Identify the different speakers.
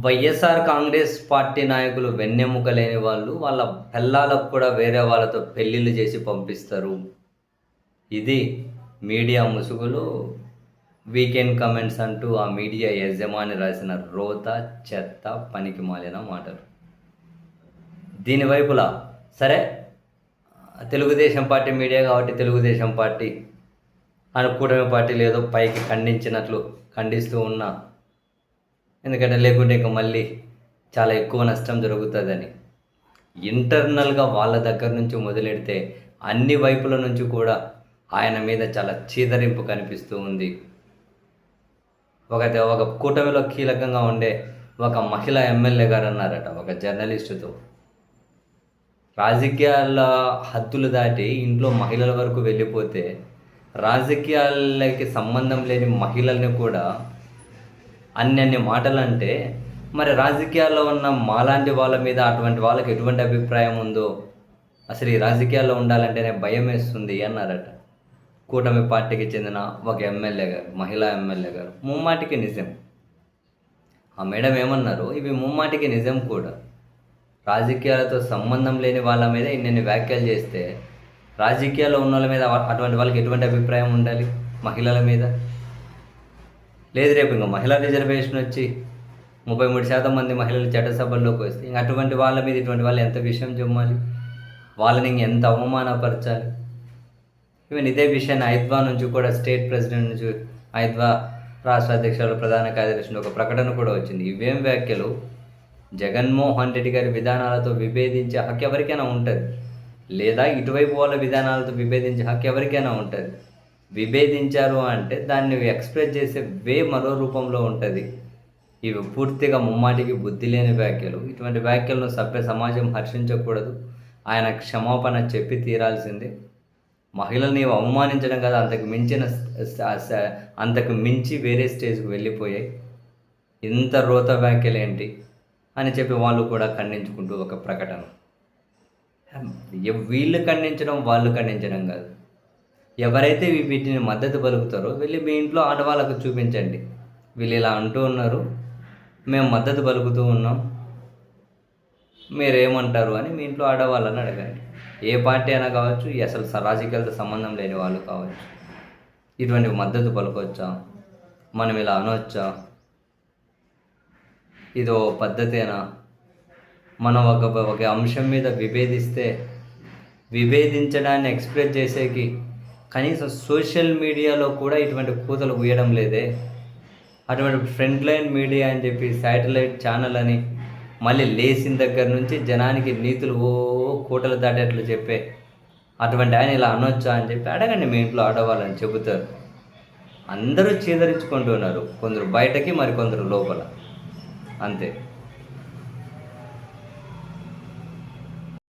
Speaker 1: YSR Congress party నాయకులు వెన్నెముక లేని వాళ్ళు. వాళ్ళ పెళ్ళాలకు కూడా వేరే వాళ్ళతో పెళ్ళిళ్ళు చేసి పంపిస్తారు. ఇది మీడియా ముసుగులో వీకెండ్ కమెంట్స్ అంటూ ఆ మీడియా యజమాని రాసిన రోత, చెత్త, పనికిమాలిన మాటలు. దీని వైపులా సరే, తెలుగుదేశం పార్టీ మీడియా కాబట్టి తెలుగుదేశం పార్టీ కూటమి పార్టీలు ఏదో పైకి ఖండిస్తూ ఉన్నా, ఎందుకంటే లేకుంటే ఇంక మళ్ళీ చాలా ఎక్కువ నష్టం జరుగుతుందని. ఇంటర్నల్గా వాళ్ళ దగ్గర నుంచి మొదలెడితే అన్ని వైపుల నుంచి కూడా ఆయన మీద చాలా చీదరింపు కనిపిస్తూ ఉంది. ఒక కూటమిలో కీలకంగా ఉండే ఒక మహిళా ఎమ్మెల్యే గారు అన్నారట ఒక జర్నలిస్టుతో, రాజకీయాల హద్దులు దాటి ఇంట్లో మహిళల వరకు వెళ్ళిపోతే రాజకీయాలకి సంబంధం లేని మహిళల్ని కూడా అన్ని మాటలు అంటే, మరి రాజకీయాల్లో ఉన్న మాలాంటి వాళ్ళ మీద అటువంటి వాళ్ళకి ఎటువంటి అభిప్రాయం ఉందో, అసలు ఈ రాజకీయాల్లో ఉండాలంటేనే భయం వేస్తుంది అన్నారట కూటమి పార్టీకి చెందిన ఒక ఎమ్మెల్యే గారు, మహిళా ఎమ్మెల్యే గారు. ముమ్మాటికి నిజం. ఆ మేడం ఏమన్నారు, ఇవి ముమ్మాటికి నిజం కూడా. రాజకీయాలతో సంబంధం లేని వాళ్ళ మీద ఇన్ని వ్యాఖ్యలు చేస్తే రాజకీయాల్లో ఉన్న వాళ్ళ మీద అటువంటి వాళ్ళకి ఎటువంటి అభిప్రాయం ఉండాలి? మహిళల మీద లేదు. రేపు ఇంకా మహిళా రిజర్వేషన్ వచ్చి 33% మంది మహిళలు చట్టసభల్లోకి వస్తే ఇంక అటువంటి వాళ్ళ మీద ఇటువంటి వాళ్ళు ఎంత విషయం చెమ్మాలి? వాళ్ళని ఎంత అవమానపరచాలి? ఈవెన్ ఇదే విషయాన్ని ఐద్వా నుంచి కూడా, స్టేట్ ప్రెసిడెంట్ నుంచి, ఐద్వా రాష్ట్ర అధ్యక్షులు, ప్రధాన కార్యదర్శి ఒక ప్రకటన కూడా వచ్చింది. ఇవేం వ్యాఖ్యలు? జగన్మోహన్ రెడ్డి గారి విధానాలతో విభేదించే హక్కు ఎవరికైనా ఉంటుంది, లేదా ఇటువైపు వాళ్ళ విధానాలతో విభేదించే హక్కు ఎవరికైనా ఉంటుంది. విభేదించారు అంటే దాన్ని ఎక్స్ప్రెస్ చేసే మరో రూపంలో ఉంటుంది. ఇవి పూర్తిగా ముమ్మాటికి బుద్ధి లేని వ్యాఖ్యలు. ఇటువంటి వ్యాఖ్యలను సభ్య సమాజం హర్షించకూడదు. ఆయన క్షమాపణ చెప్పి తీరాల్సిందే. మహిళల్ని అవమానించడం కదా, అంతకు మించి వేరే స్టేజ్కి వెళ్ళిపోయాయి. ఇంత రోత వ్యాఖ్యలు ఏంటి అని చెప్పి వాళ్ళు కూడా ఖండించుకుంటూ ఒక ప్రకటన. వీళ్ళు ఖండించడం, వాళ్ళు ఖండించడం కాదు. ఎవరైతే వీటిని మద్దతు పలుకుతారో వెళ్ళి మీ ఇంట్లో ఆడవాళ్ళకు చూపించండి, వీళ్ళు ఇలా అంటూ ఉన్నారు, మేము మద్దతు పలుకుతూ ఉన్నాం, మీరేమంటారు అని మీ ఇంట్లో ఆడవాళ్ళని అడగండి. ఏ పార్టీ అయినా కావచ్చు, అసలు రాజకీయాలతో సంబంధం లేని వాళ్ళు కావచ్చు. ఇటువంటి మద్దతు పలుకొచ్చా, మనం ఇలా అనొచ్చా, ఇదో పద్ధతేనా? మనం ఒక అంశం మీద విభేదించడాన్ని ఎక్స్ప్రెస్ చేసేకి కనీసం సోషల్ మీడియాలో కూడా ఇటువంటి కూతలు ఊయడం లేదే. అటువంటి ఫ్రంట్ లైన్ మీడియా అని చెప్పి శాటిలైట్ ఛానల్ అని మళ్ళీ లేచిన దగ్గర నుంచి జనానికి నీతులు కూటలు దాటేట్లు చెప్పే అటువంటి ఆయన ఇలా అనొచ్చా అని చెప్పి అడగండి. మీ ఇంట్లో ఆడవాళ్ళని చెబుతారు. అందరూ చీదరించుకుంటున్నారు, కొందరు బయటకి, మరి కొందరు లోపల, అంతే.